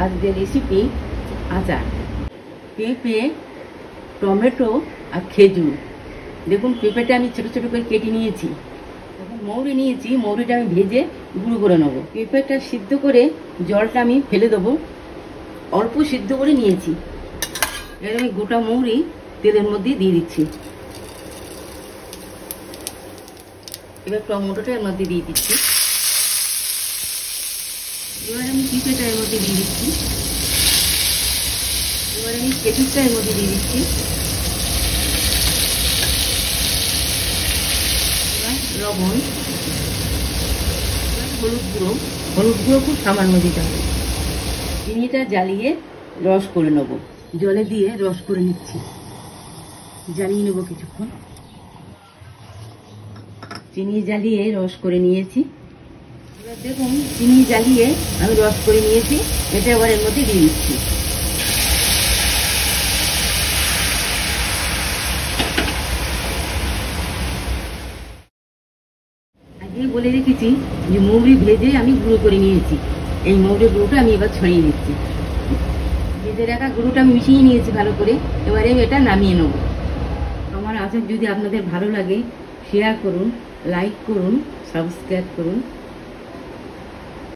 আজকের রেসিপি আচার। পেঁপে, টমেটো আর খেজুর। দেখুন পেঁপেটা আমি ছোট ছোট করে কেটে নিয়েছি। মৌরি নিয়েছি, মৌরিটা আমি ভেজে গুঁড়ো করে নেবো। পেঁপেটা সিদ্ধ করে জলটা আমি ফেলে দেবো, অল্প সিদ্ধ করে নিয়েছি। এবার আমি গোটা মৌরি তেলের মধ্যে দিয়ে দিচ্ছি। এবার টমেটোটা এর মধ্যে দিয়ে দিচ্ছি। এবার আমি পেঁপেটা এর মধ্যে দিয়ে দিচ্ছি। এবার আমি খেজুরটা এর মধ্যে দিয়ে দিচ্ছি। এবার লবণ, হলুদ গুঁড়ো খুব সামান্য দিতে হবে। চিনিটা জ্বালিয়ে রস করে নেব, জলে দিয়ে রস করে নিচ্ছি। জ্বালিয়ে নেব কিছুক্ষণ। চিনি জ্বালিয়ে রস করে নিয়েছি। এবার দেখুন চিনি জ্বালিয়ে আমি রস করে নিয়েছি। এটা এবার এর মধ্যে দিয়ে দিচ্ছি। আগেই বলে রেখেছি যে মৌরি ভেজে আমি গুঁড়ো করে নিয়েছি। এই মৌরি গুঁড়োটা আমি এবার ছড়িয়ে দিচ্ছি। ভেজে রাখা গুঁড়োটা আমি মিশিয়ে নিয়েছি ভালো করে। এবারে এটা নামিয়ে নেব। আমার আচার যদি আপনাদের ভালো লাগে শেয়ার করুন, লাইক করুন, সাবস্ক্রাইব করুন।